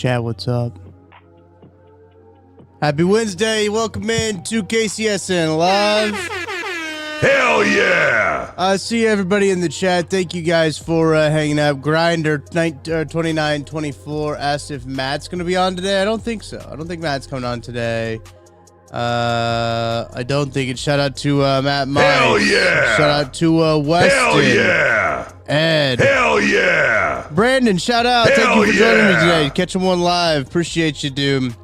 Chat, what's up? Happy Wednesday. Welcome in to KCSN Live. Hell yeah! I see everybody in the chat. Thank you guys for hanging out. Grinder 2924 asked if Matt's going to be on today. I don't think so. I don't think Matt's coming on today. I don't think it. Shout out to Matt Mike. Hell yeah! Shout out to Weston. Hell yeah! Ed. Hell yeah! Brandon, shout out. Hell Thank you for joining me yeah! today. Catching one live. Appreciate you, dude.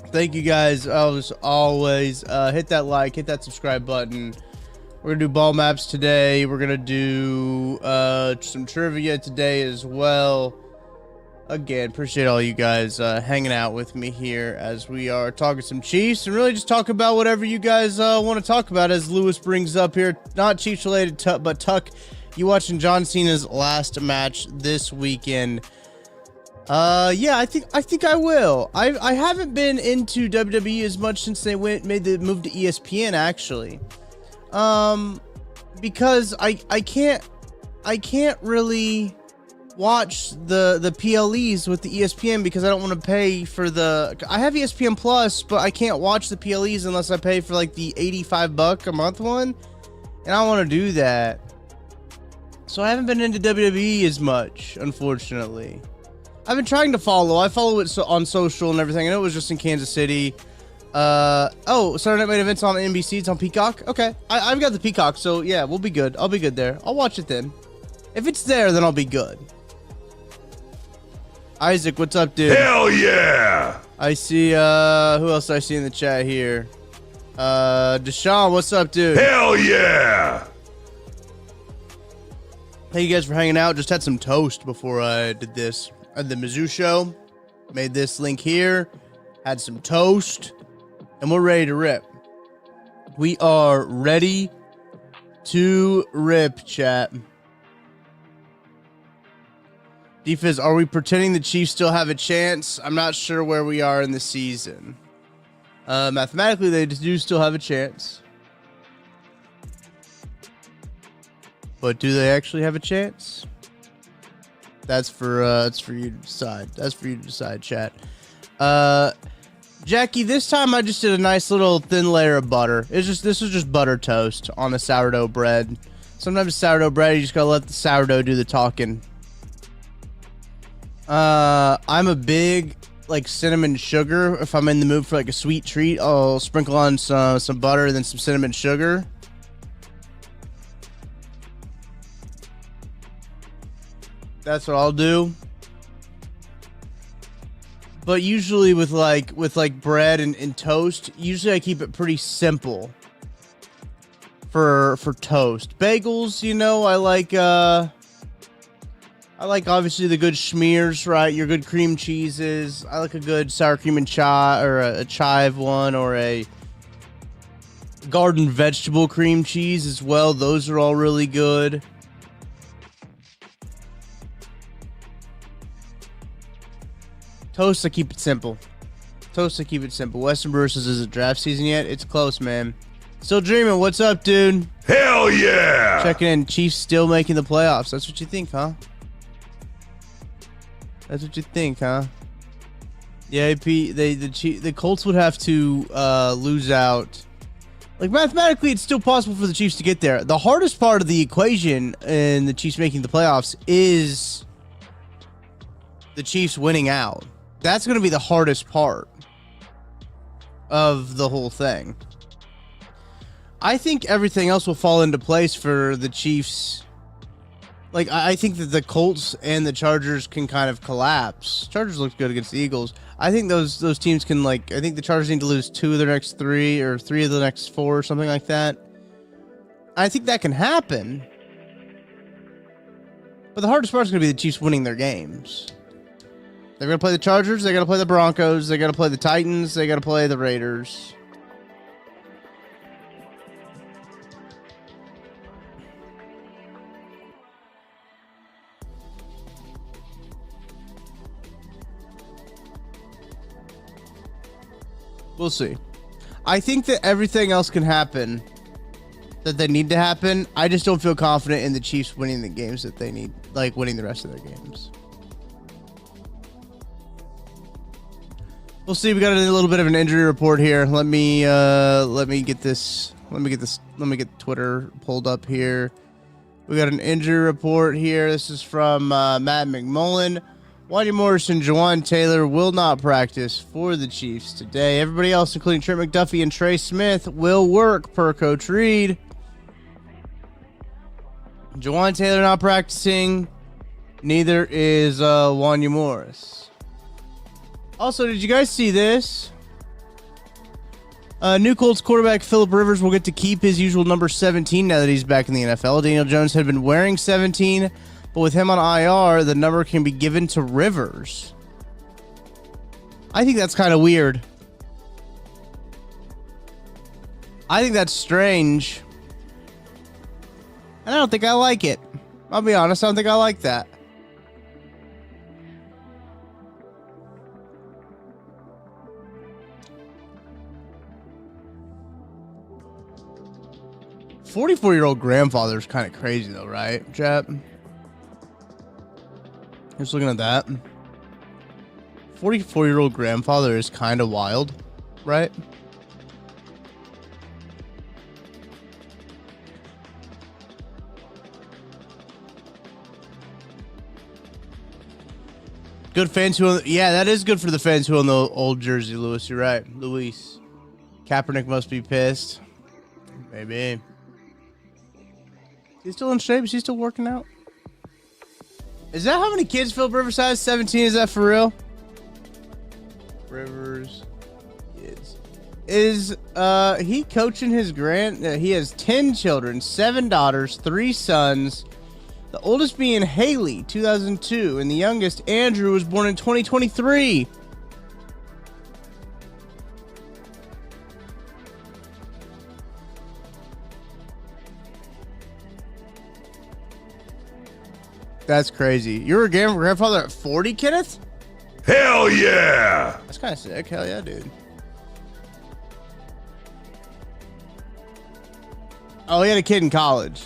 Thank you guys. As always, hit that like, hit that subscribe button. We're gonna do ball maps today. We're gonna do some trivia today as well. Again, appreciate all you guys hanging out with me here as we are talking some Chiefs and really just talk about whatever you guys want to talk about. As Lewis brings up here, not Chiefs related, but Tuck, you watching John Cena's last match this weekend? Yeah, I think I will. I haven't been into WWE as much since they made the move to ESPN actually. Because I can't really watch the PLEs with the ESPN because I don't want to pay for I have ESPN Plus, but I can't watch the PLEs unless I pay for like the $85 a month one, and I want to do that. So I haven't been into WWE as much, unfortunately. I've been trying to follow. I follow it on social and everything. I know it was just in Kansas City. Oh, Saturday Night Main Event's on NBC. It's on Peacock. Okay, I've got the Peacock, so yeah, we'll be good. I'll be good there. I'll watch it then. If it's there, then I'll be good. Isaac, what's up, dude? Hell yeah! I see, who else do I see in the chat here? Deshaun, what's up, dude? Hell yeah! Thank you guys for hanging out. Just had some toast before I did this. I had the Mizzou show. Made this link here. Had some toast. And we're ready to rip. We are ready to rip, chat. Defense, are we pretending the Chiefs still have a chance? I'm not sure where we are in the season. Mathematically, they do still have a chance. But do they actually have a chance? That's for you to decide. That's for you to decide, chat. Jackie, this time I just did a nice little thin layer of butter. This was just butter toast on a sourdough bread. Sometimes sourdough bread, you just gotta let the sourdough do the talking. I'm a big like cinnamon sugar. If I'm in the mood for like a sweet treat, I'll sprinkle on some butter and then some cinnamon sugar. That's what I'll do. But usually with bread and toast, usually I keep it pretty simple for toast. Bagels, you know, I like obviously the good schmears, right? Your good cream cheeses. I like a good sour cream and chive, or a chive one, or a garden vegetable cream cheese as well. Those are all really good. Toast, I keep it simple. Toast, I keep it simple. Western versus is it draft season yet? It's close, man. Still dreaming. What's up, dude? Hell yeah! Checking in. Chiefs still making the playoffs. That's what you think, huh? That's what you think, huh? Yeah, the Colts would have to lose out. Like, mathematically, it's still possible for the Chiefs to get there. The hardest part of the equation in the Chiefs making the playoffs is the Chiefs winning out. That's going to be the hardest part of the whole thing. I think everything else will fall into place for the Chiefs. Like, I think that the Colts and the Chargers can kind of collapse. Chargers looked good against the Eagles. I think those teams can, like, I think the Chargers need to lose 2 of their next 3 or 3 of the next 4 or something like that. I think that can happen. But the hardest part is going to be the Chiefs winning their games. They're going to play the Chargers. They got to play the Broncos. They got to play the Titans. They got to play the Raiders. We'll see. I think that everything else can happen that they need to happen. I just don't feel confident in the Chiefs winning the games that they need, like winning the rest of their games. We'll see. We got a little bit of an injury report here. Let me get this. Let me get Twitter pulled up here. We got an injury report here. This is from Matt McMullen. Wanya Morris and Jawan Taylor will not practice for the Chiefs today. Everybody else, including Trent McDuffie and Trey Smith, will work per Coach Reed. Jawan Taylor not practicing. Neither is Wanya Morris. Also, did you guys see this? New Colts quarterback Phillip Rivers will get to keep his usual number 17 now that he's back in the NFL. Daniel Jones had been wearing 17, but with him on IR, the number can be given to Rivers. I think that's kind of weird. I think that's strange. And I don't think I like it. I'll be honest, I don't think I like that. "44-year-old grandfather" is kind of crazy though, right, chat? Just looking at that. 44-year-old grandfather is kind of wild, right? Good fans who own, yeah, that is good for the fans who own the old jersey, Lewis. You're right. Luis. Kaepernick must be pissed. Maybe. Is he still in shape? Is he still working out? Is that how many kids Phillip Rivers has? 17? Is that for real? Rivers is he coaching his he has 10 children, 7 daughters, 3 sons. The oldest being Haley, 2002, and the youngest, Andrew, was born in 2023. That's crazy. You were a grandfather at 40, Kenneth? Hell yeah! That's kind of sick. Hell yeah, dude. Oh, he had a kid in college.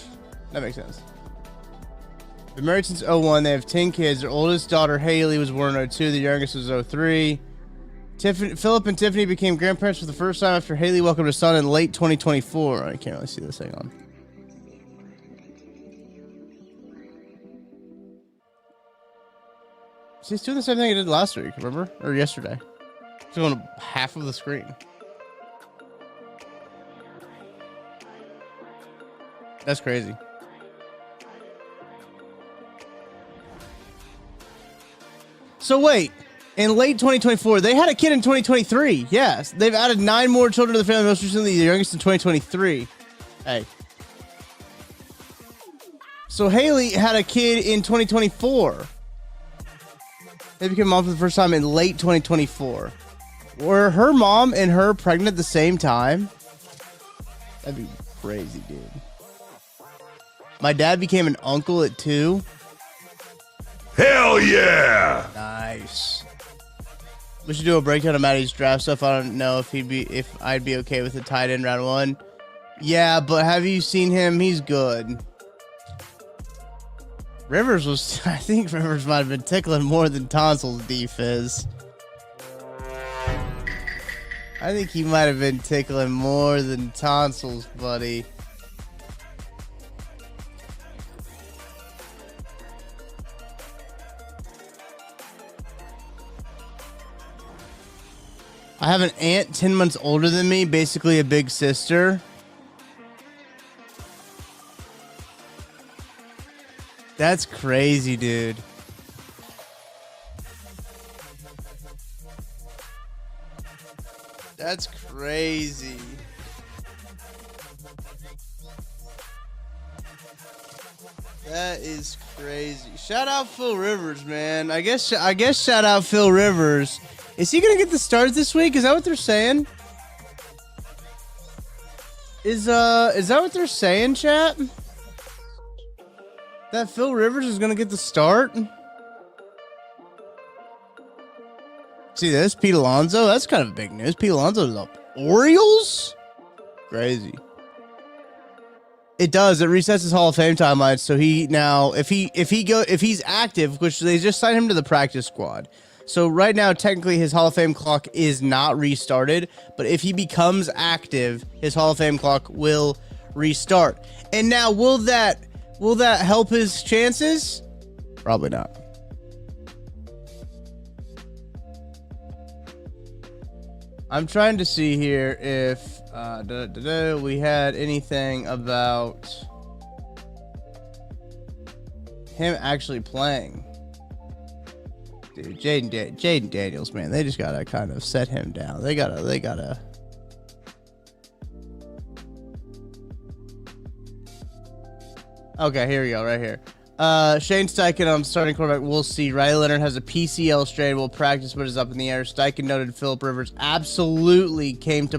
That makes sense. Been married since 01. They have 10 kids. Their oldest daughter, Haley, was born in 02. The youngest was 03. Philip and Tiffany became grandparents for the first time after Haley welcomed a son in late 2024. I can't really see this. Hang on. He's doing the same thing he did last week, remember? Or yesterday. He's going half of the screen. That's crazy. So wait, in late 2024, they had a kid in 2023. Yes, they've added 9 more children to the family, most recently the youngest in 2023. Hey. So Haley had a kid in 2024. They became mom for the first time in late 2024. Were her mom and her pregnant at the same time? That'd be crazy, dude. My dad became an uncle at 2. Hell yeah! Nice. We should do a breakdown of Matty's draft stuff. I don't know if I'd be okay with a tight end round 1. Yeah, but have you seen him? He's good. Rivers was, I think Rivers might have been tickling more than Tonsils, D-Fizz. I think he might have been tickling more than Tonsils, buddy. I have an aunt 10 months older than me, basically a big sister. That's crazy, dude. That's crazy. That is crazy. Shout out Phil Rivers, man. I guess shout out Phil Rivers. Is he gonna get the start this week? Is that what they're saying? Is that what they're saying, chat? That Phil Rivers is gonna get the start? See this? Pete Alonso? That's kind of big news. Pete Alonso's up. Orioles? Crazy. It does. It resets his Hall of Fame timeline. So he now, if he's active, which they just signed him to the practice squad. So right now, technically, his Hall of Fame clock is not restarted. But if he becomes active, his Hall of Fame clock will restart. And now, will that help his chances? Probably not. I'm trying to see here if we had anything about him actually playing. Dude, Jaden Daniels, man, they just gotta kind of set him down. They gotta. Okay, here we go, right here. Shane Steichen on starting quarterback. We'll see. Riley Leonard has a PCL strain. Will practice, but is up in the air. Steichen noted Phillip Rivers absolutely came to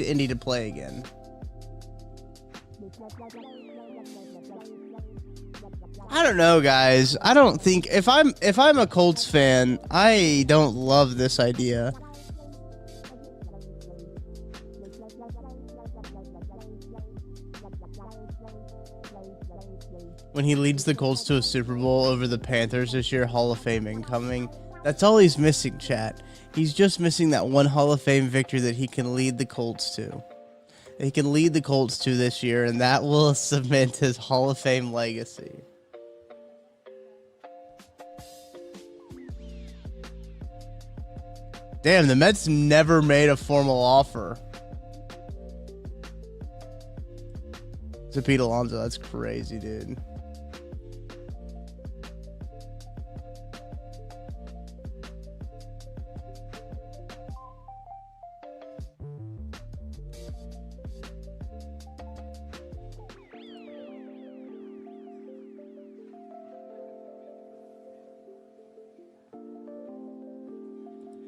Indy to play again. I don't know, guys. I don't think if I'm a Colts fan, I don't love this idea. When he leads the Colts to a Super Bowl over the Panthers this year, Hall of Fame incoming. That's all he's missing, chat. He's just missing that one Hall of Fame victory that he can lead the Colts to. He can lead the Colts to this year, and that will cement his Hall of Fame legacy. Damn, the Mets never made a formal offer to Pete Alonso. That's crazy, dude.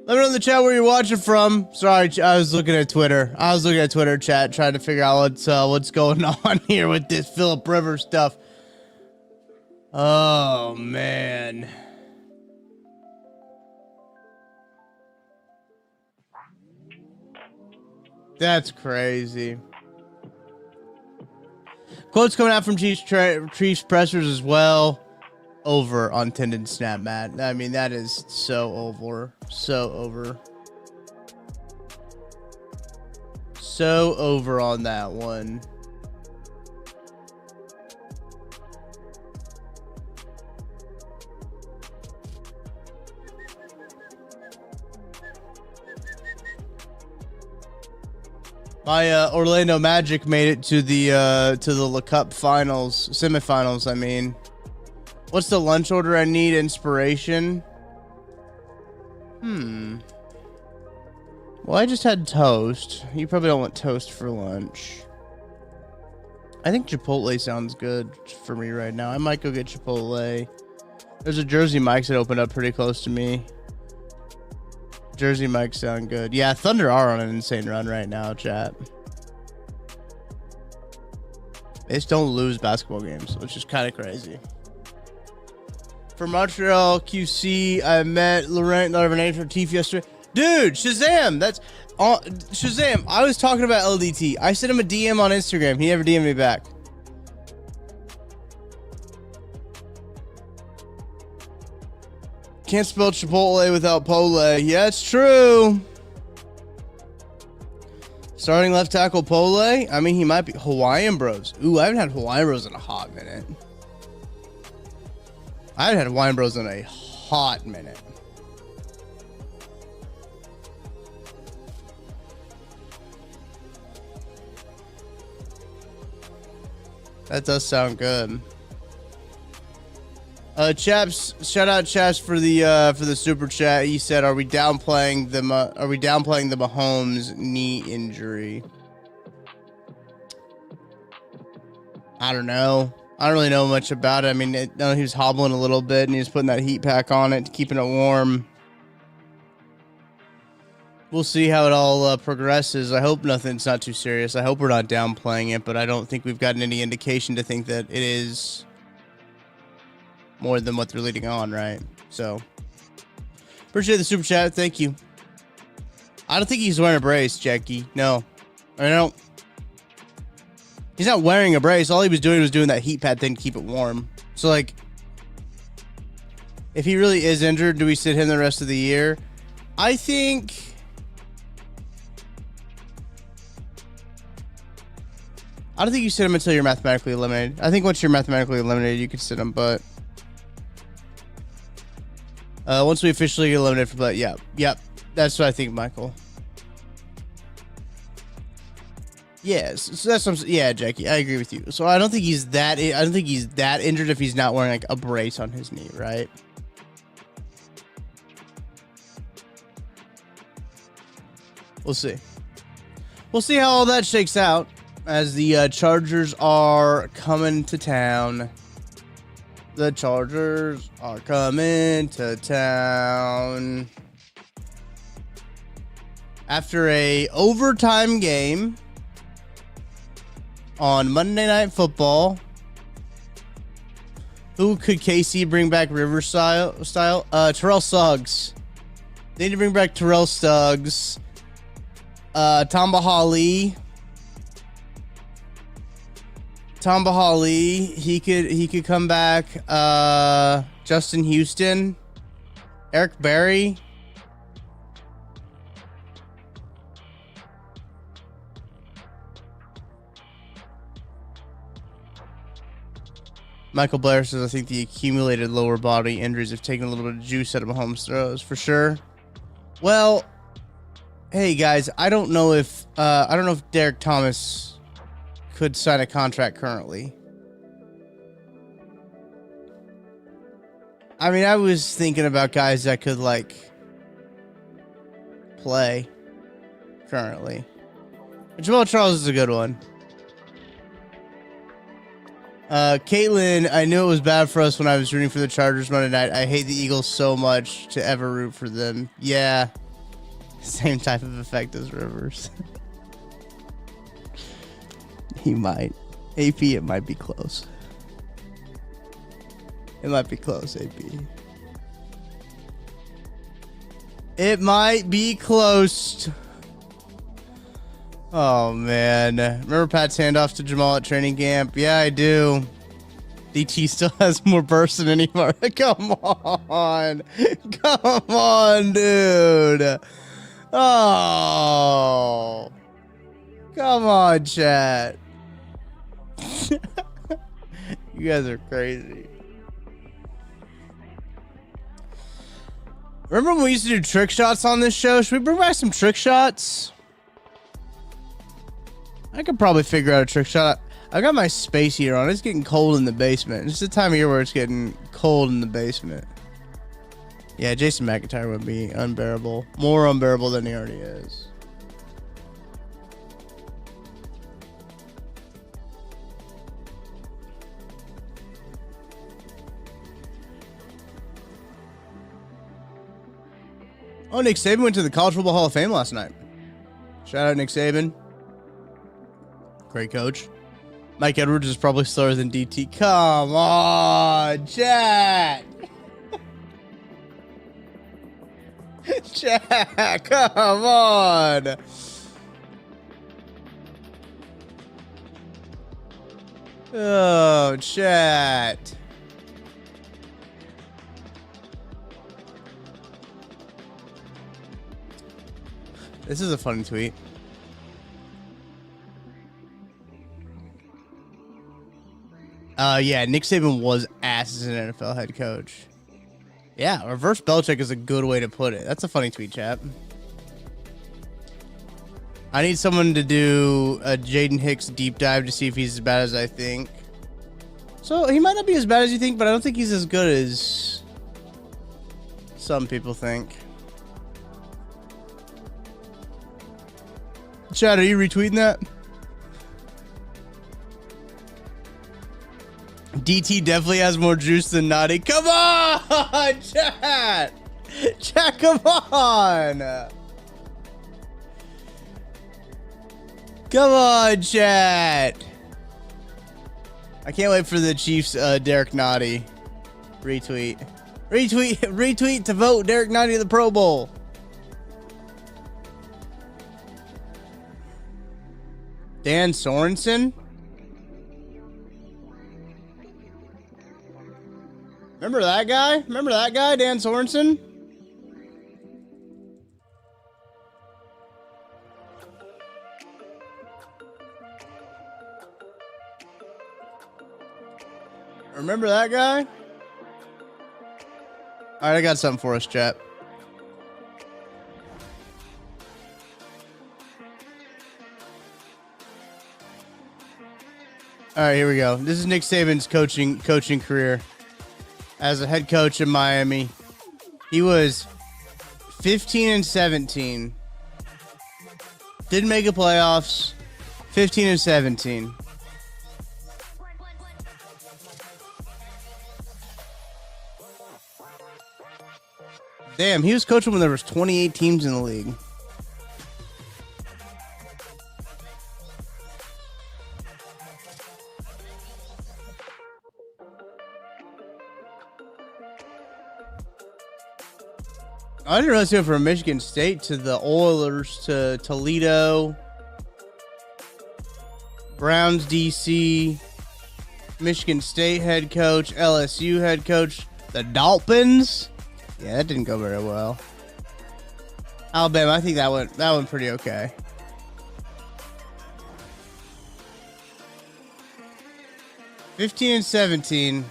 Let me know in the chat where you're watching from. Sorry, I was looking at Twitter. I was looking at Twitter chat, trying to figure out what's going on here with this Phillip Rivers stuff. Oh, man. That's crazy. Quotes coming out from Chiefs pressers as well. Over on tendon snap, Matt. I mean, that is so over. So over. So over on that one. My Orlando Magic made it to the Le Cup finals, semifinals, I mean. What's the lunch order I need? Inspiration. Well, I just had toast. You probably don't want toast for lunch. I think Chipotle sounds good for me right now. I might go get Chipotle. There's a Jersey Mike's that opened up pretty close to me. Jersey Mike's sound good. Yeah, Thunder are on an insane run right now, chat. They just don't lose basketball games, which is kind of crazy. For Montreal QC, I met Laurent Larvinator yesterday. Dude, Shazam! That's Shazam. I was talking about LDT. I sent him a DM on Instagram. He never DM'd me back. Can't spell Chipotle without Pole. Yeah, it's true. Starting left tackle Pole. I mean, he might be Hawaiian Bros. Ooh, I haven't had Hawaiian Bros in a hot minute. I haven't had Hawaiian Bros in a hot minute. That does sound good. Chaps, shout out Chaps for the super chat. He said, "Are we downplaying the Mahomes knee injury?" I don't know. I don't really know much about it. I mean, he was hobbling a little bit and he was putting that heat pack on it, keeping it warm. We'll see how it all progresses. I hope nothing's not too serious. I hope we're not downplaying it, but I don't think we've gotten any indication to think that it is more than what they're leading on, right? So, appreciate the super chat. Thank you. I don't think he's wearing a brace, Jackie. No. I don't. He's not wearing a brace. All he was doing that heat pad thing to keep it warm. So, like, If he really is injured, do we sit him the rest of the year? I don't think you sit him until you're mathematically eliminated. I think once you're mathematically eliminated, you can sit him, but once we officially get eliminated from that, yep, that's what I think, Michael. Yes, so that's what yeah, Jackie, I agree with you. So I don't think he's that injured if he's not wearing like a brace on his knee, right? We'll see. We'll see how all that shakes out as the Chargers are coming to town. The Chargers are coming to town. After a overtime game on Monday Night Football, who could KC bring back River style? Terrell Suggs. They need to bring back Terrell Suggs. Tamba Hali, he could come back. Justin Houston, Eric Berry. Michael Blair says, I think the accumulated lower body injuries have taken a little bit of juice out of Mahomes' throws, for sure. Well, hey guys, I don't know if Derek Thomas could sign a contract currently. I mean, I was thinking about guys that could like play currently. Jamal Charles is a good one. Caitlin, I knew it was bad for us when I was rooting for the Chargers Monday night. I hate the Eagles so much to ever root for them. Yeah. Same type of effect as Rivers. He might. AP, it might be close. It might be close, AP. It might be close. Oh, man. Remember Pat's handoff to Jamal at training camp? Yeah, I do. DT still has more burst than anymore. Come on. Come on, dude. Oh. Come on, chat. You guys are crazy. Remember when we used to do trick shots on this show? Should we bring back some trick shots? I could probably figure out a trick shot. I got my space heater on. It's getting cold in the basement. It's the time of year where it's getting cold in the basement. Yeah, Jason McIntyre would be unbearable. More unbearable than he already is. Oh, Nick Saban went to the College Football Hall of Fame last night. Shout out Nick Saban. Great coach. Mike Edwards is probably slower than DT. Come on, chat. Chat, come on. Oh, chat. This is a funny tweet. Yeah, Nick Saban was ass as an NFL head coach. Yeah, reverse Belichick is a good way to put it. That's a funny tweet, chat. I need someone to do a Jaden Hicks deep dive to see if he's as bad as I think. So, he might not be as bad as you think, but I don't think he's as good as some people think. Chat, are you retweeting that? DT definitely has more juice than Naughty. Come on, chat! Chat, come on! Come on, chat! I can't wait for the Chiefs, Derek Naughty retweet. Retweet to vote Derek Naughty to the Pro Bowl. Dan Sorensen? Remember that guy? Remember that guy, Dan Sorensen? Remember that guy? All right, I got something for us, chat. All right, here we go. This is Nick Saban's coaching career as a head coach in Miami. He was 15-17. Didn't make the playoffs. 15-17. Damn, he was coaching when there was 28 teams in the league. I didn't realize he went from Michigan State to the Oilers to Toledo, Browns DC, Michigan State head coach, LSU head coach, the Dolphins. Yeah, that didn't go very well. Alabama, I think that went pretty okay. (15-17)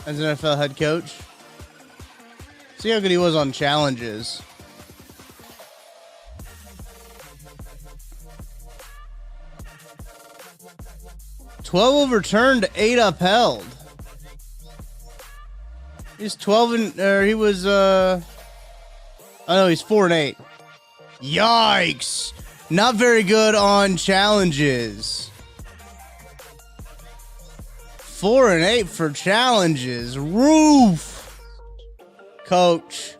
as an NFL head coach. See how good he was on challenges. (12) overturned, 8 upheld. He's 12 and he was oh no, he's 4-8. Yikes! Not very good on challenges. 4-8 for challenges. Roof. Coach.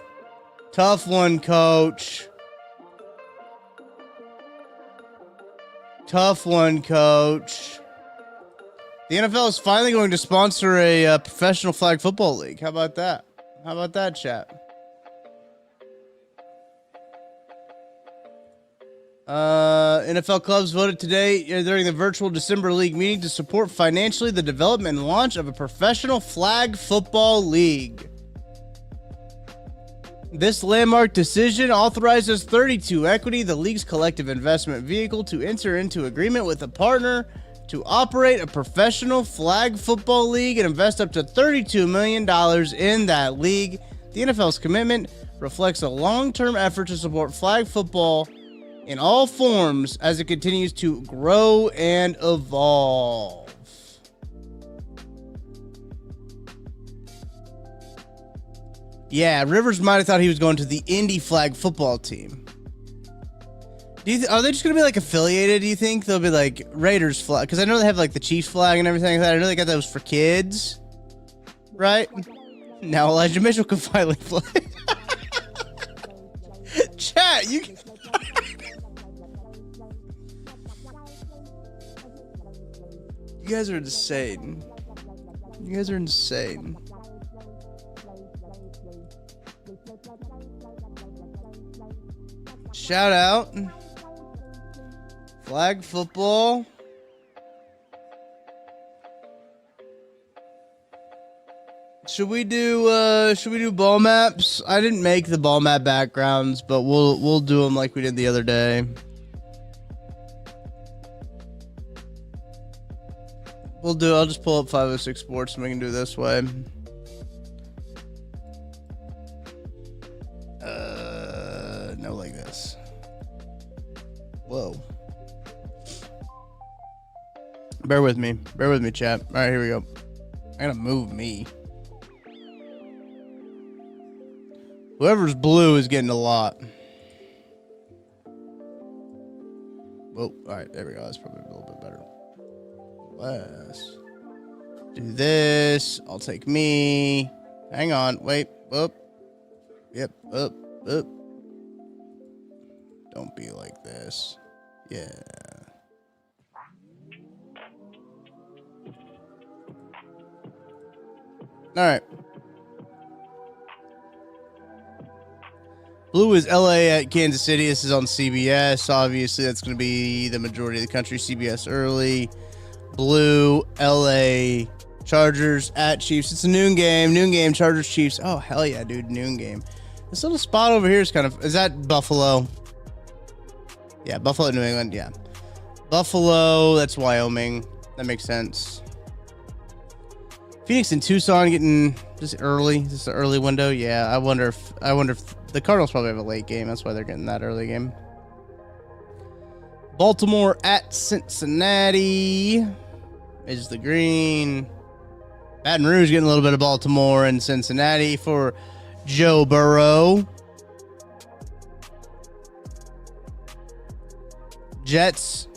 Tough one, coach. Tough one, coach. The NFL is finally going to sponsor a professional flag football league. How about that? How about that, chat? NFL clubs voted today during the virtual December league meeting to support financially the development and launch of a professional flag football league. This landmark decision authorizes 32 Equity, the league's collective investment vehicle, to enter into agreement with a partner to operate a professional flag football league and invest up to $32 million in that league. The NFL's commitment reflects a long-term effort to support flag football in all forms as it continues to grow and evolve. Yeah, Rivers might have thought he was going to the Indy flag football team. Are they just going to be like affiliated, do you think? They'll be like Raiders flag. Because I know they have like the Chiefs flag and everything like that. I know they got those for kids. Right? Now Elijah Mitchell can finally play. Chat, you can... You guys are insane. You guys are insane. Shout out. Flag football. Should we do ball maps? I didn't make the ball map backgrounds, but we'll do them like we did the other day. I'll just pull up 506 Sports and we can do it this way. No, like this. Whoa. Bear with me, chat. All right, here we go. I gotta move me. Whoever's blue is getting a lot. Whoa, all right, there we go. That's probably a little bit better. Let's do this. I'll take me. Hang on, wait, up. Yep, up. Don't be like this. Yeah. All right. Blue is LA at Kansas City. This is on CBS. Obviously, that's going to be the majority of the country. CBS early. Blue, LA, Chargers at Chiefs. It's a noon game. Noon game. Chargers Chiefs. Oh hell yeah, dude. Noon game. This little spot over here is kind of. Is that Buffalo? Yeah, Buffalo, New England. Yeah, Buffalo. That's Wyoming. That makes sense. Phoenix and Tucson getting just early. Is this an early window? Yeah. I wonder if the Cardinals probably have a late game. That's why they're getting that early game. Baltimore at Cincinnati is the green. Baton Rouge getting a little bit of Baltimore and Cincinnati for Joe Burrow. Jets,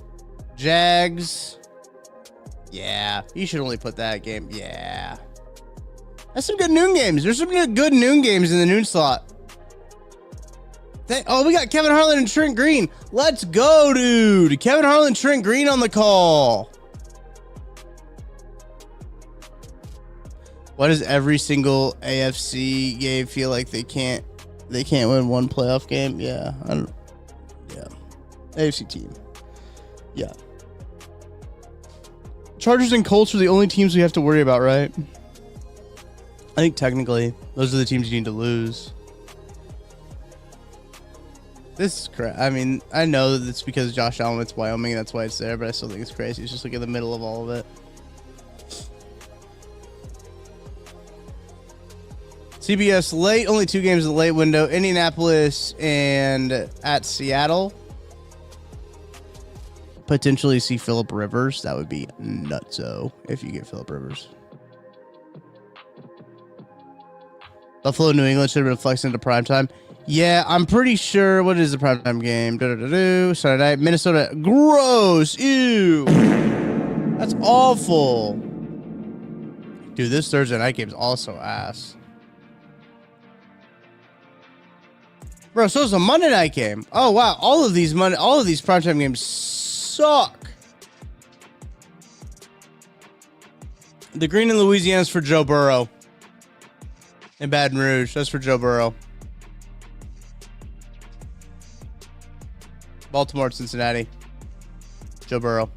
Jags. Yeah, you should only put that game. Yeah. That's some good noon games. There's some good noon games in the noon slot. Oh, we got Kevin Harlan and Trent Green. Let's go, dude. Kevin Harlan, Trent Green on the call. Why does every single AFC game feel like they can't win one playoff game? Yeah, I don't. Yeah, AFC team. Yeah. Chargers and Colts are the only teams we have to worry about, right? I think technically those are the teams you need to lose. This is crazy. I mean, I know that it's because Josh Allen, it's Wyoming, that's why it's there, but I still think it's crazy. It's just like in the middle of all of it. CBS late, only 2 games in the late window. Indianapolis and at Seattle. Potentially see Phillip Rivers. That would be nutso if you get Phillip Rivers. Buffalo, New England should have been flexed into primetime. Yeah, I'm pretty sure. What is the primetime game? Saturday night. Minnesota. Gross. Ew. That's awful. Dude, this Thursday night game is also ass. Bro, so it's a Monday night game. Oh wow, all of these primetime games suck. The green in Louisiana is for Joe Burrow. In Baton Rouge, that's for Joe Burrow. Baltimore, Cincinnati. Joe Burrow.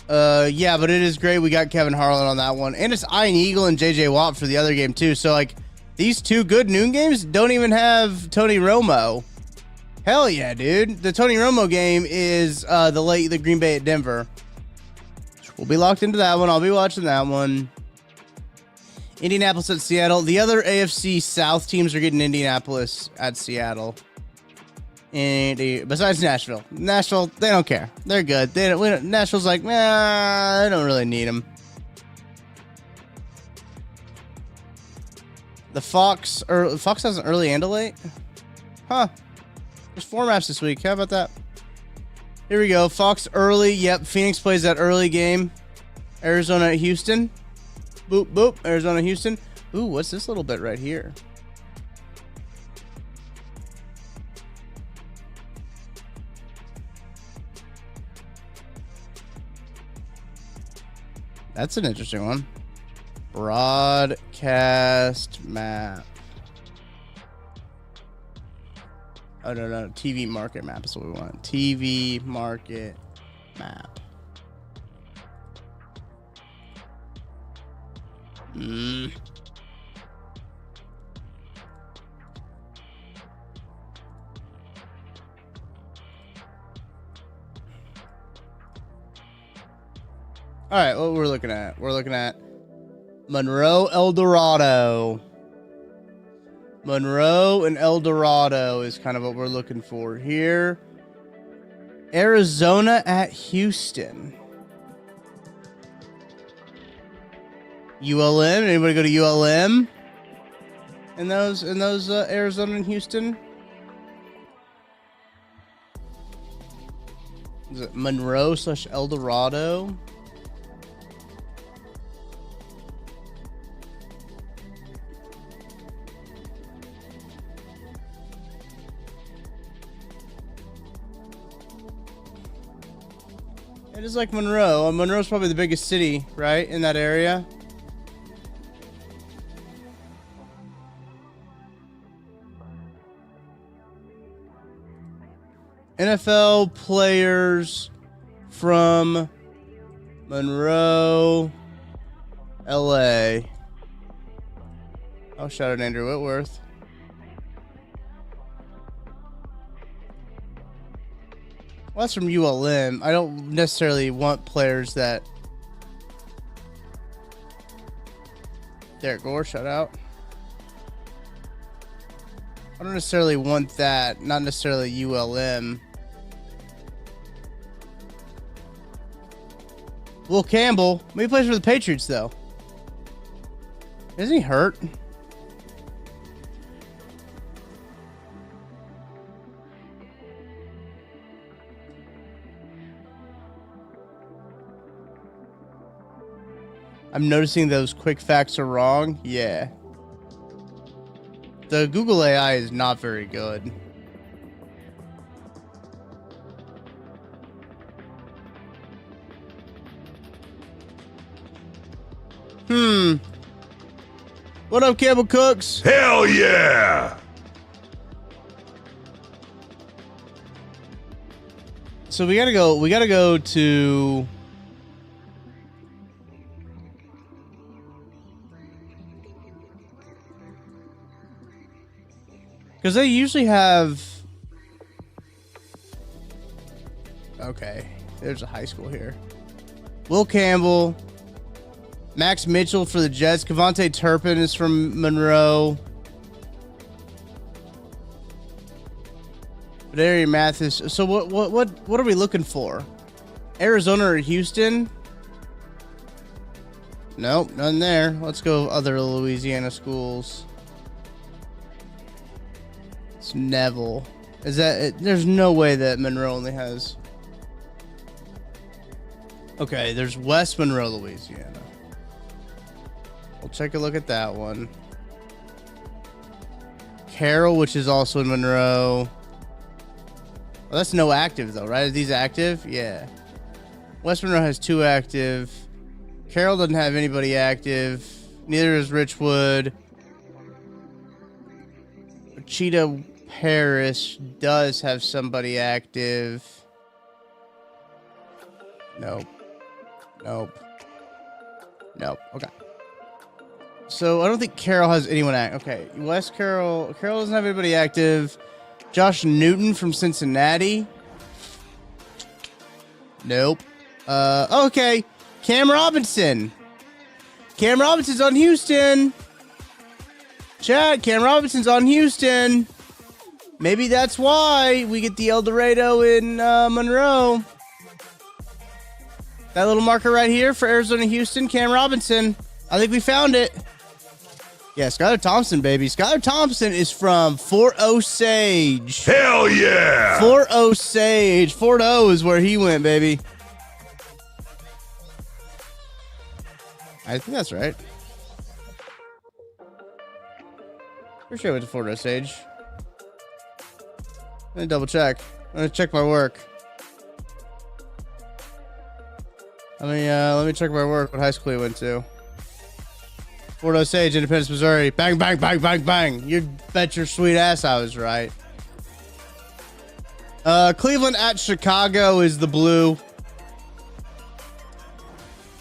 Yeah, but it is great. We got Kevin Harlan on that one. And it's Ian Eagle and JJ Watt for the other game too. So like these 2 good noon games don't even have Tony Romo. Hell yeah, dude. The Tony Romo game is the Green Bay at Denver. We'll be locked into that one. I'll be watching that one. Indianapolis at Seattle. The other AFC South teams are getting Indianapolis at Seattle. And besides Nashville. Nashville, they don't care. They're good. Nashville's like, I don't really need them. The Fox has an early and a late? Huh. There's 4 maps this week. How about that? Here we go. Fox early. Yep. Phoenix plays that early game. Arizona at Houston. Boop, boop. Arizona, Houston. Ooh, what's this little bit right here? That's an interesting one. Broadcast map. Oh, no. TV market map is what we want. TV market map. All right, what we're looking at? We're looking at Monroe, El Dorado. Monroe and El Dorado is kind of what we're looking for here. Arizona at Houston. ULM. Anybody go to ULM? In those Arizona and Houston. Is it Monroe / El Dorado? It is like Monroe. Monroe's probably the biggest city, right, in that area. NFL players from Monroe, LA. Oh, shout out Andrew Whitworth. Well, that's from ULM. I don't necessarily want players that... Derek Gore, shout out. I don't necessarily want that. Not necessarily ULM. Will Campbell. He plays for the Patriots, though. Isn't he hurt? I'm noticing those quick facts are wrong. Yeah. The Google AI is not very good. What up, Campbell Cooks? Hell yeah! So we gotta go to... Because they usually have... Okay, there's a high school here. Will Campbell, Max Mitchell for the Jets, Kevontae Turpin is from Monroe. Badari Mathis. So what are we looking for? Arizona or Houston? Nope, none there. Let's go other Louisiana schools. It's Neville. Is that it? There's no way that Monroe only has... Okay, there's West Monroe, Louisiana. We'll take a look at that one. Carroll, which is also in Monroe. Well, that's no active, though, right? Are these active? Yeah. West Monroe has 2 active. Carroll doesn't have anybody active. Neither is Richwood. Cheetah Parish does have somebody active. Nope. Nope. Nope. Okay. So I don't think Carroll has anyone active. Okay. West Carroll. Carroll doesn't have anybody active. Josh Newton from Cincinnati. Nope. Okay. Cam Robinson. Cam Robinson's on Houston. Chat, Cam Robinson's on Houston. Maybe that's why we get the El Dorado in Monroe. That little marker right here for Arizona, Houston, Cam Robinson. I think we found it. Yeah, Skylar Thompson, baby. Skylar Thompson is from Fort Osage. Hell yeah! Fort Osage. Fort O is where he went, baby. I think that's right. Pretty sure I went to Fort Osage. Let me double check. I'm gonna check my work. Let me check my work. What high school he went to? Fort Osage, Independence, Missouri. Bang, bang, bang, bang, bang. You bet your sweet ass I was right. Cleveland at Chicago is the blue.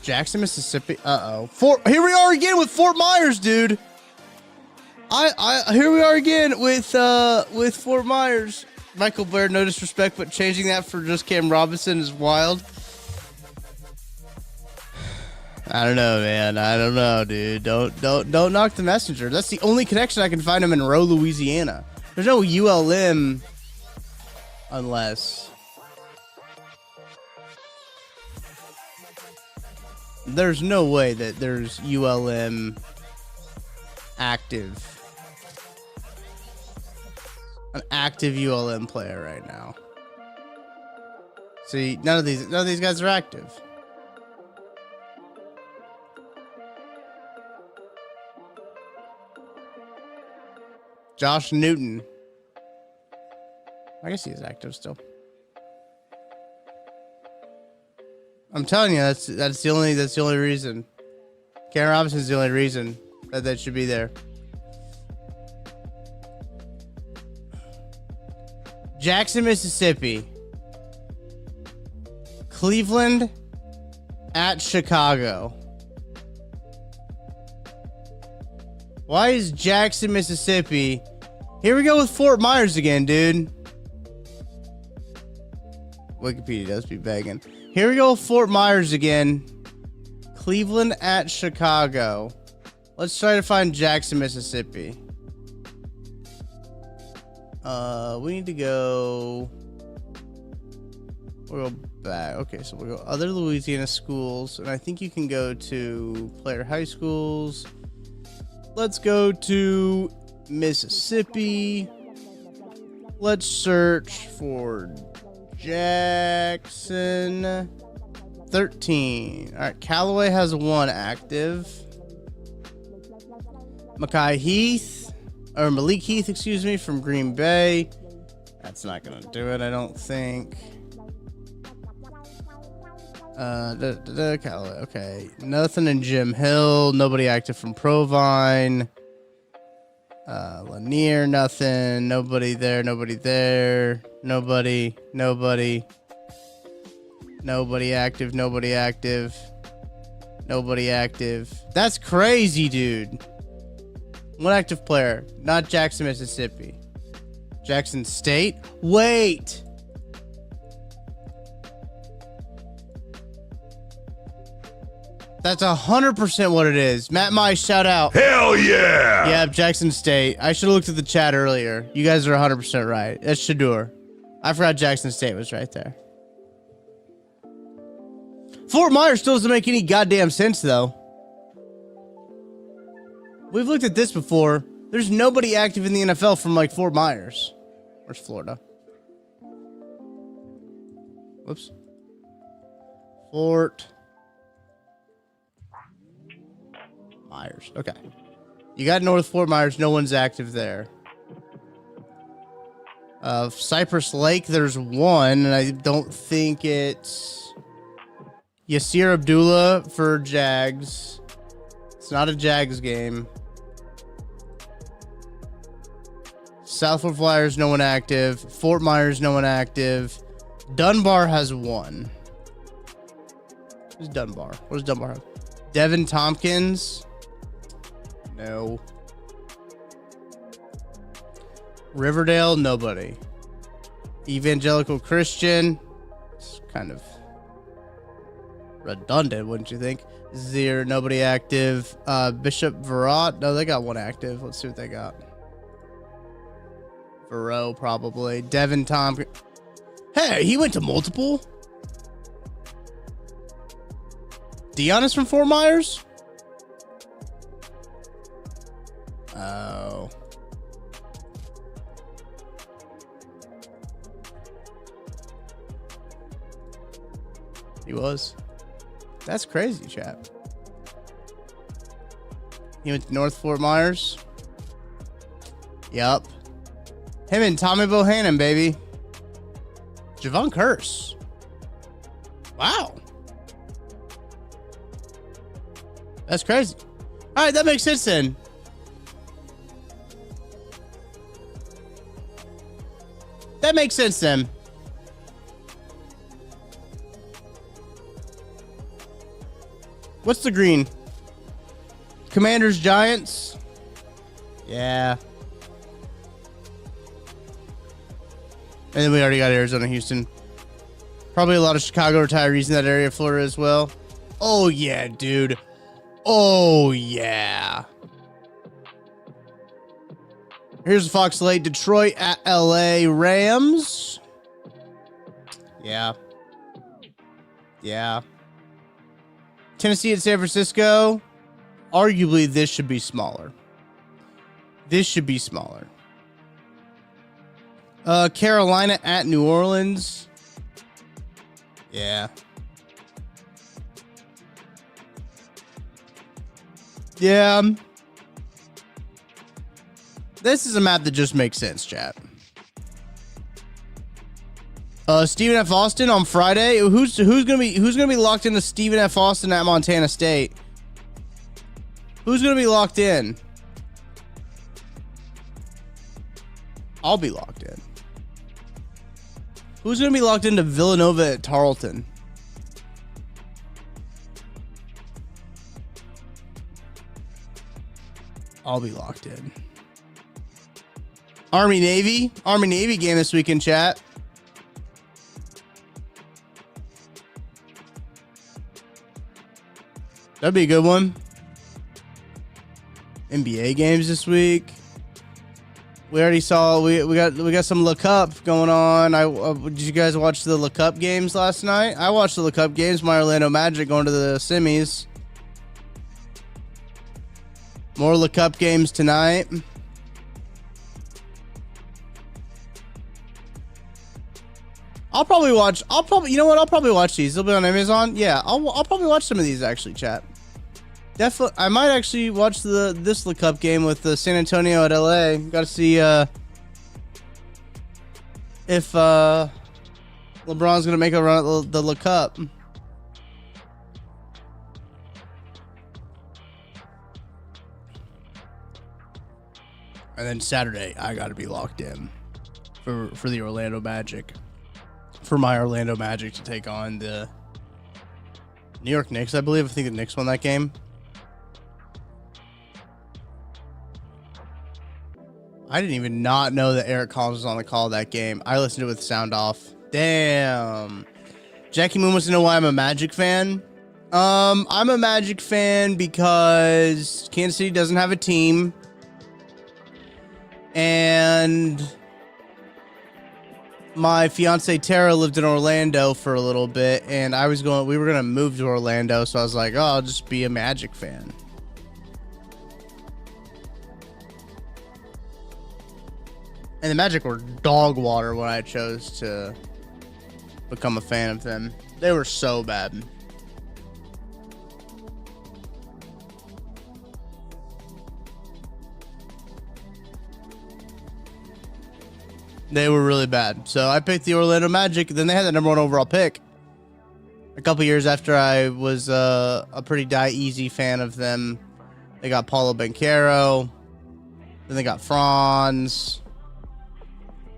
Jackson, Mississippi. Here we are again with Fort Myers, dude. Here we are again with Fort Myers. Michael Blair, no disrespect, but changing that for just Cam Robinson is wild. I don't know, man. I don't know, dude. Don't knock the messenger. That's the only connection I can find in Monroe, Louisiana. There's no ULM unless there's no way that there's ULM active. An active ULM player right now. See, none of these guys are active. Josh Newton. I guess he is active still. I'm telling you, that's the only reason. Cam Robinson's the only reason that should be there. Jackson, Mississippi. Cleveland at Chicago. Why is Jackson, Mississippi? Here we go with Fort Myers again, dude. Wikipedia does be begging. Here we go with Fort Myers again. Cleveland at Chicago. Let's try to find Jackson, Mississippi. We need to go. We'll go back. Okay, so we'll go other Louisiana schools, and I think you can go to player high schools. Let's go to Mississippi. Let's search for Jackson 13. All right, Callaway has 1 active. Malik Heath, excuse me, from Green Bay. That's not gonna do it, I don't think. Callaway, okay. Nothing in Jim Hill. Nobody active from Provine. Lanier, nothing. Nobody there. Nobody active. Nobody active. That's crazy, dude. 1 active player. Not Jackson, Mississippi. Jackson State? Wait. That's 100% what it is. Matt Mice, shout out. Hell yeah! Yeah, Jackson State. I should have looked at the chat earlier. You guys are 100% right. That's Shadur. I forgot Jackson State was right there. Fort Myers still doesn't make any goddamn sense, though. We've looked at this before. There's nobody active in the NFL from, like, Fort Myers. Where's Florida? Whoops. Fort Myers. Okay. You got North Fort Myers. No one's active there. Cypress Lake, there's 1, and I don't think it's Yasir Abdullah for Jags. It's not a Jags game. South Fort Flyers, no one active. Fort Myers, no one active. Dunbar has 1. Who's Dunbar? What does Dunbar have? Devin Tompkins. No. Riverdale, nobody. Evangelical Christian. It's kind of redundant, wouldn't you think? 0, nobody active. Bishop Verot. No, they got 1 active. Let's see what they got. Verot, probably. Devin Tompkins. Hey, he went to multiple. Dion is from Fort Myers? Oh. He was. That's crazy, chat. He went to North Fort Myers. Yup. Him and Tommy Bohannon, baby. Javon Curse. Wow. That's crazy. All right, that makes sense then. That makes sense then. What's the green? Commanders, Giants. Yeah. And then we already got Arizona, Houston. Probably a lot of Chicago retirees in that area, Florida as well. Oh, yeah, dude. Oh, yeah. Here's Fox Lake, Detroit at LA Rams. Yeah. Yeah. Tennessee at San Francisco. Arguably, this should be smaller. This should be smaller. Carolina at New Orleans. Yeah. Yeah. This is a map that just makes sense, chat. Stephen F. Austin on Friday. Who's gonna be locked into Stephen F. Austin at Montana State? Who's gonna be locked in? I'll be locked in. Who's gonna be locked into Villanova at Tarleton? I'll be locked in. Army Navy game this week in chat. That'd be a good one. NBA games this week. We already saw we got some Look Up going on. Did you guys watch the Look Up games last night? I watched the Look Up games. My Orlando Magic going to the semis. More Look Up games tonight. I'll probably you know what? I'll probably watch these. They'll be on Amazon. Yeah, I'll probably watch some of these actually, chat. Definitely, I might actually watch this Look Up game with San Antonio at LA. Got to see if LeBron's gonna make a run at the Look Up. And then Saturday, I got to be locked in for the Orlando Magic. For my Orlando Magic to take on the New York Knicks, I believe. I think the Knicks won that game. I didn't even not know that Eric Collins was on the call that game. I listened to it with sound off. Damn. Jackie Moon wants to know why I'm a Magic fan. I'm a Magic fan because Kansas City doesn't have a team. And my fiance Tara lived in Orlando for a little bit, and we were gonna move to Orlando, so I was like, oh, I'll just be a Magic fan. And the Magic were dog water when I chose to become a fan of them. They were so bad. They were really bad. So I picked the Orlando Magic. Then they had the #1 overall pick. A couple years after I was a pretty easy fan of them. They got Paulo Banchero. Then they got Franz.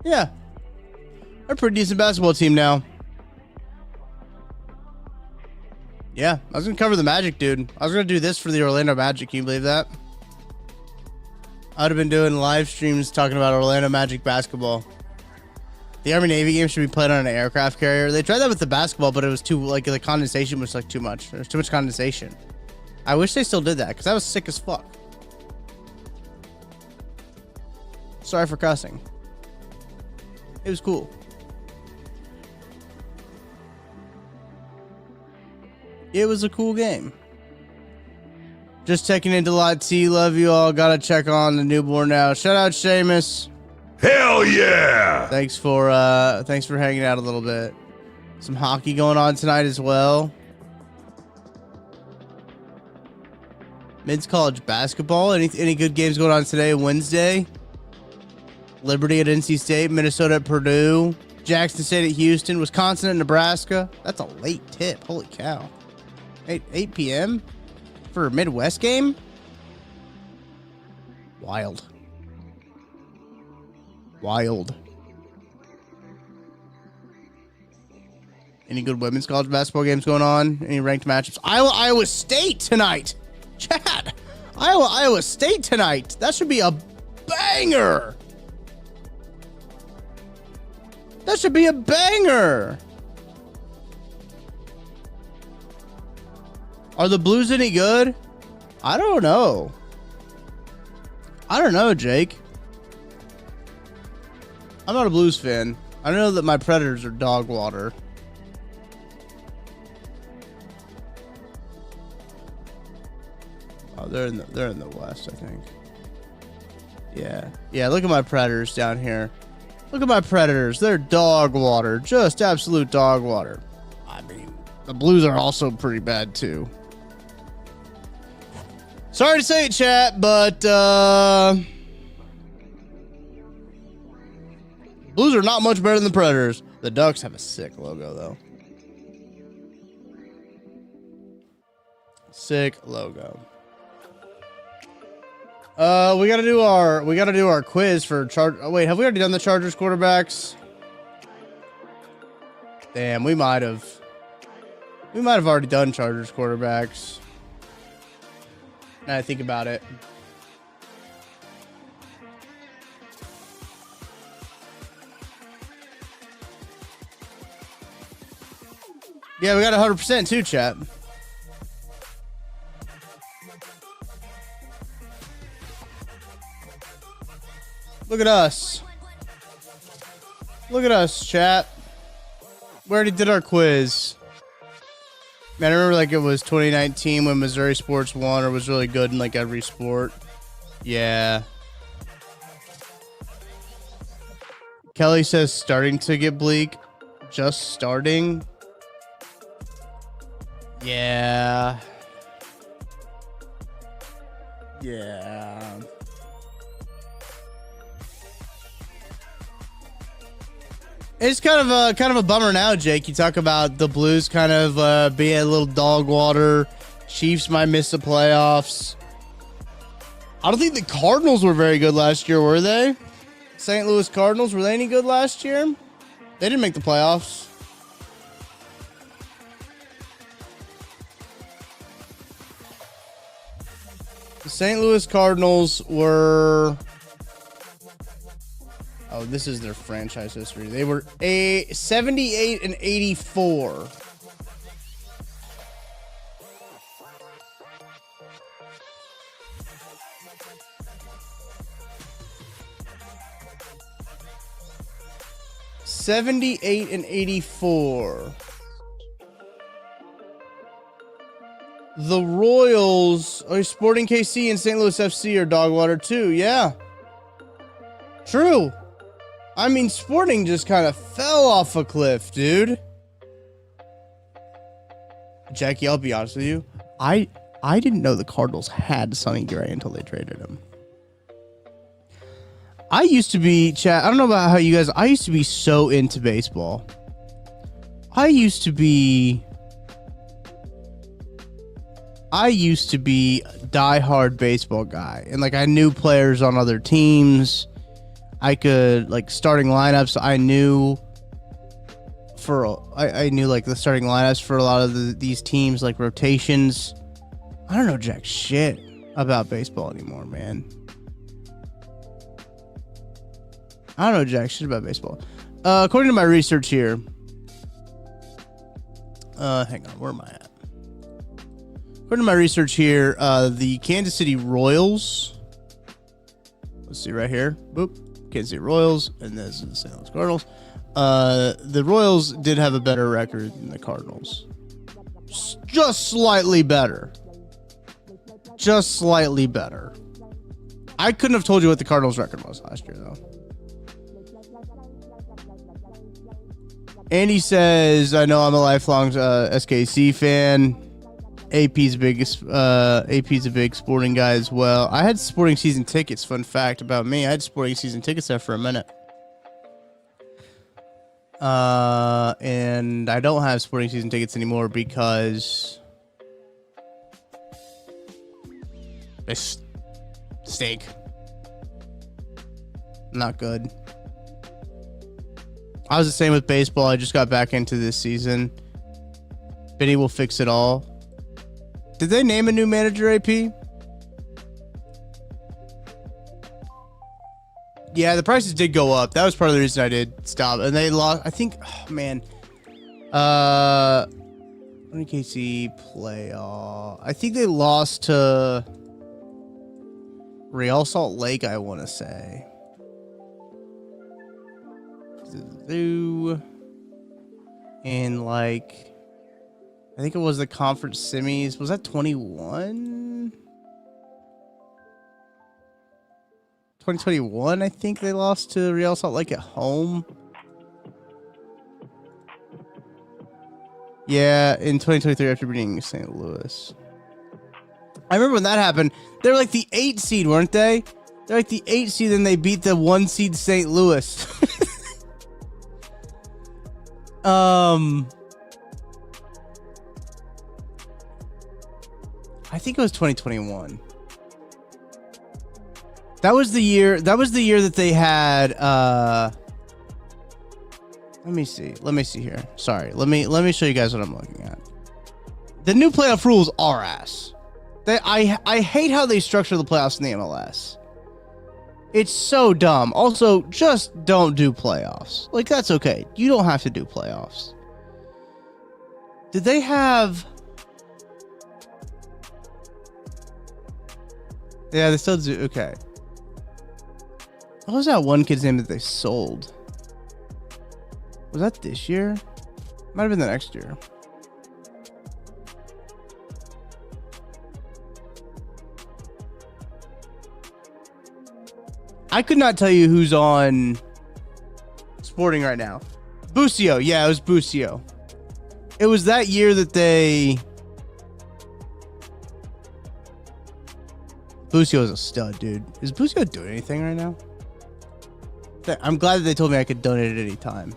Yeah. They're a pretty decent basketball team now. Yeah. I was going to cover the Magic, dude. I was going to do this for the Orlando Magic. Can you believe that? I would have been doing live streams talking about Orlando Magic basketball. The Army Navy game should be played on an aircraft carrier. They tried that with the basketball, but it was too, like, the condensation was like too much. There's too much condensation. I wish they still did that because that was sick as fuck. Sorry for cussing. It was cool. It was a cool game. Just checking into Lot T. Love you all. Gotta check on the newborn now. Shout out Seamus. Hell yeah! Thanks for hanging out a little bit. Some hockey going on tonight as well. Men's college basketball. Any good games going on today? Wednesday. Liberty at NC State. Minnesota at Purdue. Jackson State at Houston. Wisconsin at Nebraska. That's a late tip. Holy cow. 8 p.m. for a Midwest game? Wild. Any good women's college basketball games going on? Any ranked matchups? Iowa State tonight. Chad. Iowa State tonight. That should be a banger. That should be a banger. Are the Blues any good? I don't know. Jake. I'm not a Blues fan. I know that my Predators are dog water. Oh, they're in the West, I think. Yeah. Look at my Predators down here. Look at my Predators. They're dog water, just absolute dog water. I mean, the Blues are also pretty bad too. Sorry to say it, chat, but Blues are not much better than the Predators. The Ducks have a sick logo, though. Sick logo. We gotta do our quiz for Oh, wait, have we already done the Chargers quarterbacks? Damn, we might have already done Chargers quarterbacks. Now I think about it. Yeah, we got 100% too, chat. Look at us. Look at us, chat. We already did our quiz. Man, I remember like it was 2019 when Missouri sports won or was really good in like every sport. Yeah. Kelly says starting to get bleak. Just starting. Yeah. Yeah. It's kind of a bummer now, Jake. You talk about the Blues kind of being a little dog water. Chiefs might miss the playoffs. I don't think the Cardinals were very good last year, were they? St. Louis Cardinals, were they any good last year? They didn't make the playoffs. The St. Louis Cardinals were... Oh, this is their franchise history. They were 78 and 84. '78 and 84. The Royals, Sporting KC and St. Louis FC are dog water too. Yeah. True. I mean, Sporting just kind of fell off a cliff, dude. Jackie, I'll be honest with you. I didn't know the Cardinals had Sonny Gray until they traded him. I used to be, chat, I don't know about how you guys, I used to be so into baseball. I used to be a diehard baseball guy. And like I knew players on other teams. I could like starting lineups. I knew like the starting lineups for a lot of these teams, like rotations. I don't know jack shit about baseball anymore, man. I don't know jack shit about baseball. According to my research here, hang on, where am I at? According to my research here, the Kansas City Royals. Let's see right here. Boop. Kansas City Royals, and this is the St. Louis Cardinals. The Royals did have a better record than the Cardinals. Just slightly better. Just slightly better. I couldn't have told you what the Cardinals' record was last year, though. Andy says, I know I'm a lifelong SKC fan. AP's a big Sporting guy as well. I had Sporting season tickets. Fun fact about me, I had Sporting season tickets there for a minute. And I don't have Sporting season tickets anymore because they stink. Not good. I was the same with baseball. I just got back into this season. Benny will fix it all. Did they name a new manager, AP? Yeah, the prices did go up. That was part of the reason I did stop. And they lost, I think, oh, man. KC playoff. I think they lost to Real Salt Lake, I want to say. And like, I think it was the conference semis. Was that 21? 2021, I think they lost to Real Salt Lake at home. Yeah, in 2023 after beating St. Louis. I remember when that happened. They're like the 8 seed, weren't they? They're like the 8 seed, and they beat the 1 seed St. Louis. I think it was 2021. That was the year that they had let me see here. Sorry. Let me show you guys what I'm looking at. The new playoff rules are ass. I hate how they structure the playoffs in the MLS. It's so dumb. Also, just don't do playoffs. Like, that's okay. You don't have to do playoffs. Did they have... Yeah, they still do. Okay. What was that one kid's name that they sold? Was that this year? Might have been the next year. I could not tell you who's on Sporting right now. Busio. Yeah, it was Busio. It was that year that they... Busio is a stud, dude. Is Busio doing anything right now? I'm glad that they told me I could donate at any time.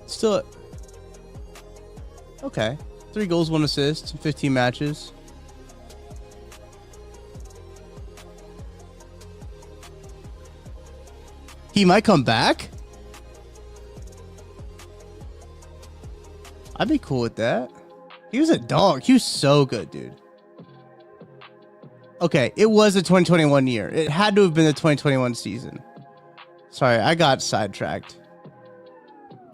Still... Okay. 3 goals, 1 assist, 15 matches. He might come back? I'd be cool with that. He was a dog. He was so good, dude. Okay, it was a 2021 year. It had to have been the 2021 season. Sorry, I got sidetracked.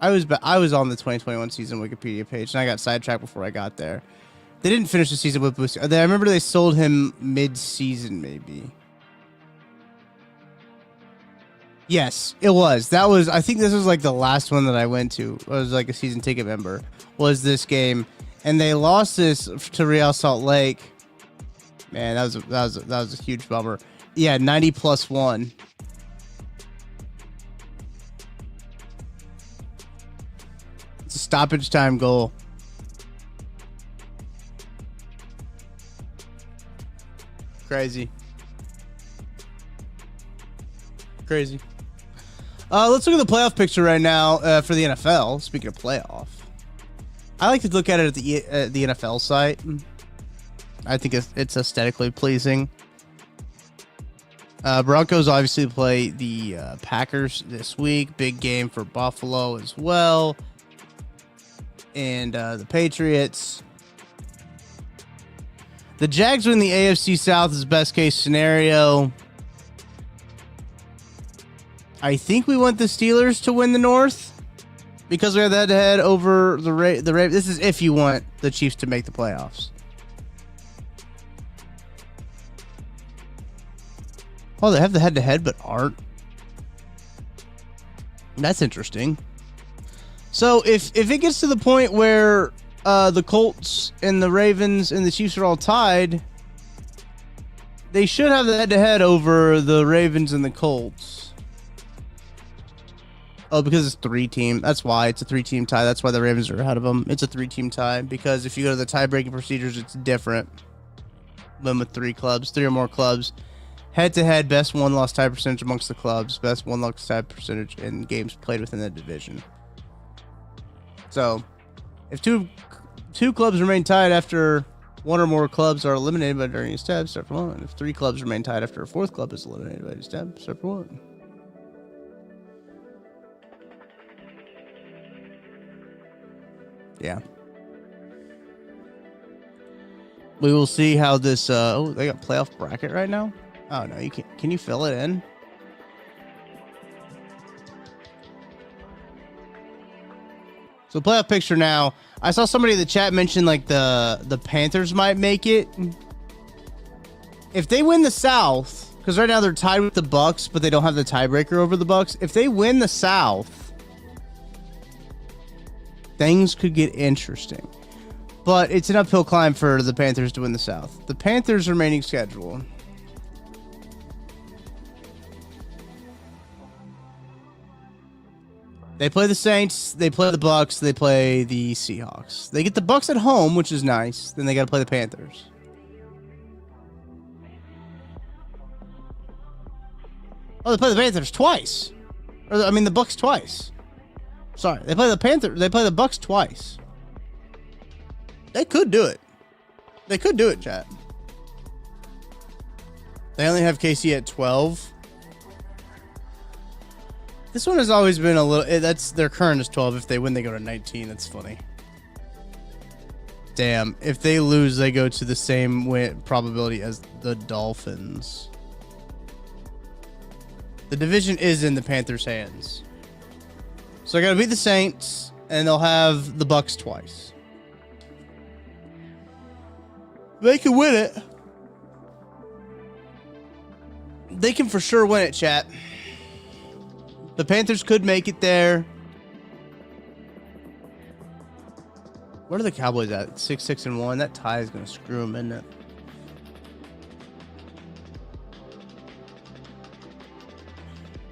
I was on the 2021 season Wikipedia page, and I got sidetracked before I got there. They didn't finish the season with Busio. I remember they sold him mid-season, maybe. Yes, it was. That was, I think this was like the last one that I went to. I was like a season ticket member. Was this game, and they lost this to Real Salt Lake. Man, that was a huge bummer. Yeah, 90+1. It's a stoppage time goal. Crazy. Crazy. Let's look at the playoff picture right now for the NFL. Speaking of playoff, I like to look at it at the NFL site. I think it's aesthetically pleasing. Broncos obviously play the Packers this week. Big game for Buffalo as well. And the Patriots. The Jags win the AFC South is best case scenario. I think we want the Steelers to win the North because we have that head over the Ravens. This is if you want the Chiefs to make the playoffs. Oh, they have the head-to-head, but aren't. That's interesting. So if it gets to the point where the Colts and the Ravens and the Chiefs are all tied, they should have the head-to-head over the Ravens and the Colts. Oh, because it's 3-team. That's why it's a 3-team tie. That's why the Ravens are ahead of them. It's a 3-team tie because if you go to the tie-breaking procedures, it's different than with 3 clubs, 3 or more clubs. Head-to-head, best won-loss tie percentage amongst the clubs, best won-loss tie percentage in games played within the division. So, if two clubs remain tied after 1 or more clubs are eliminated by during a step, start from 1. If 3 clubs remain tied after a 4th club is eliminated by a step, start from 1. Yeah. We will see how this oh, they got playoff bracket right now? Oh no, you can you fill it in? So playoff picture now. I saw somebody in the chat mention like the Panthers might make it. If they win the South, because right now they're tied with the Bucks, but they don't have the tiebreaker over the Bucks. If they win the South, things could get interesting. But it's an uphill climb for the Panthers to win the South. The Panthers' remaining schedule. They play the Saints, they play the Bucks, they play the Seahawks. They get the Bucks at home, which is nice. Then they got to play the Panthers. Oh, they play the Panthers twice. Or I mean the Bucks twice. Sorry, they play the Panthers. They play the Bucks twice. They could do it. They could do it, chat. They only have KC at 12. This one has always been a little... That's their current is 12. If they win, they go to 19. That's funny. Damn. If they lose, they go to the same win probability as the Dolphins. The division is in the Panthers' hands. So I got to beat the Saints, and they'll have the Bucks twice. They can win it. They can for sure win it, chat. The Panthers could make it there. What are the Cowboys at? 6-6-1. That tie is going to screw them, isn't it?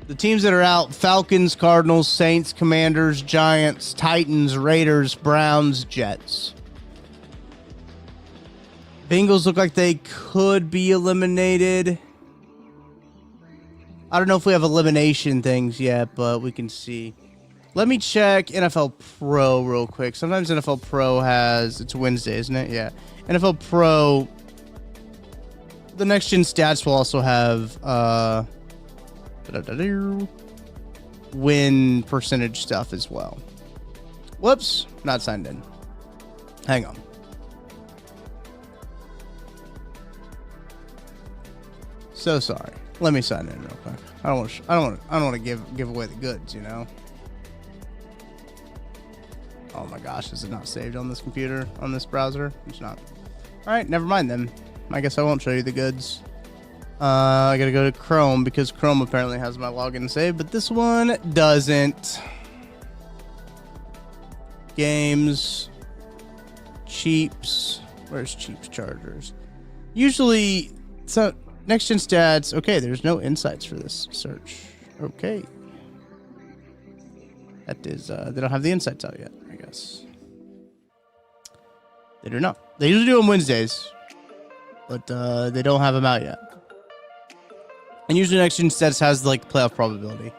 The teams that are out: Falcons, Cardinals, Saints, Commanders, Giants, Titans, Raiders, Browns, Jets. Bengals look like they could be eliminated. I don't know if we have elimination things yet, but we can see. Let me check NFL Pro real quick. Sometimes NFL Pro has... It's Wednesday, isn't it? Yeah. NFL Pro... The next gen stats will also have... win percentage stuff as well. Whoops. Not signed in. Hang on. So sorry. Let me sign in real quick. I don't want to give away the goods, you know. Oh my gosh, is it not saved on this computer, on this browser? It's not. All right, never mind then. I guess I won't show you the goods. I gotta go to Chrome because Chrome apparently has my login saved, but this one doesn't. Games, Cheaps. Where's Cheaps Chargers? Usually, so next gen stats. Okay, there's no insights for this search. Okay. That is, they don't have the insights out yet, I guess. They do not. They usually do them Wednesdays, but they don't have them out yet. And usually next gen stats has like playoff probability.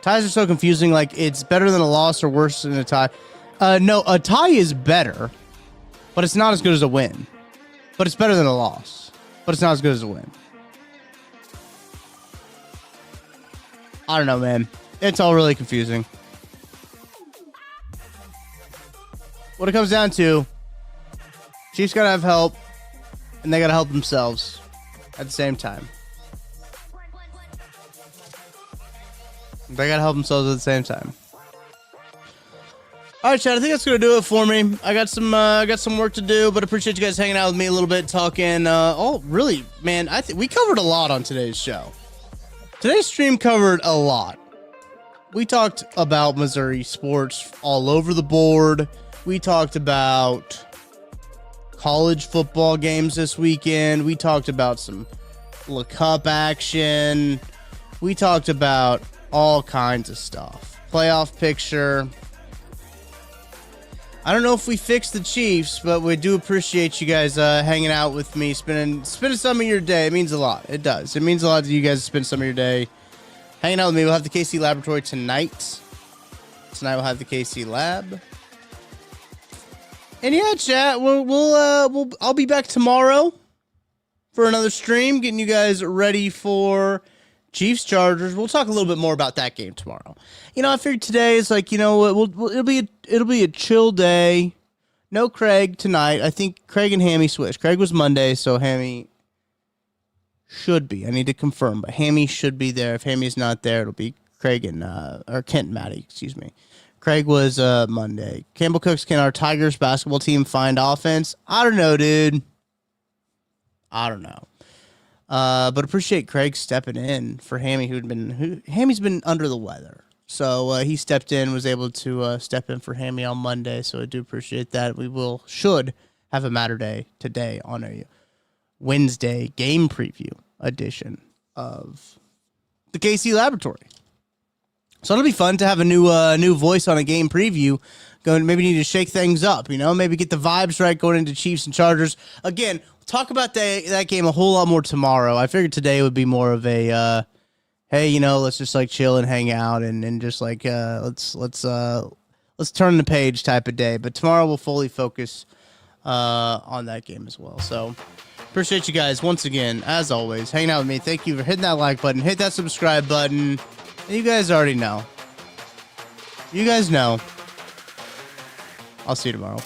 Ties are so confusing. Like it's better than a loss or worse than a tie. No, a tie is better, but it's not as good as a win. But it's better than a loss, but it's not as good as a win. I don't know, man. It's all really confusing. What it comes down to, Chiefs gotta have help, and they gotta help themselves at the same time. They gotta help themselves at the same time. All right, Chad. I think that's gonna do it for me. I got some work to do, but I appreciate you guys hanging out with me a little bit, talking. Oh, really, man? We covered a lot on today's show. Today's stream covered a lot. We talked about Missouri sports all over the board. We talked about college football games this weekend. We talked about some La Cup action. We talked about all kinds of stuff. Playoff picture. I don't know if we fixed the Chiefs, but we do appreciate you guys hanging out with me, spending some of your day. It means a lot. It does. It means a lot that you guys spend some of your day hanging out with me. We'll have the KC Laboratory tonight. Tonight we'll have the KC Lab. And yeah, chat, I'll be back tomorrow for another stream, getting you guys ready for Chiefs Chargers. We'll talk a little bit more about that game tomorrow. You know, I figured today is like, you know what, it'll be a chill day. No Craig tonight. I think Craig and Hammy switched. Craig was Monday, so Hammy should be. I need to confirm, but Hammy should be there. If Hammy's not there, it'll be Craig and or Kent and Maddie, excuse me. Craig was Monday. Campbell Cooks, can our Tigers basketball team find offense? I don't know, dude. I don't know. But appreciate Craig stepping in for Hammy, Hammy's been under the weather. So he stepped in, was able to step in for Hammy on Monday. So I do appreciate that. We should have a Matter Day today on a Wednesday game preview edition of the KC Laboratory. So it'll be fun to have a new voice on a game preview. Maybe need to shake things up, you know, maybe get the vibes right going into Chiefs and Chargers. Again, we'll talk about that game a whole lot more tomorrow. I figured today would be more of a, hey, you know, let's just like chill and hang out and just like, let's turn the page type of day. But tomorrow we'll fully focus on that game as well. So appreciate you guys once again, as always, hanging out with me. Thank you for hitting that like button, hit that subscribe button. You guys already know. You guys know. I'll see you tomorrow.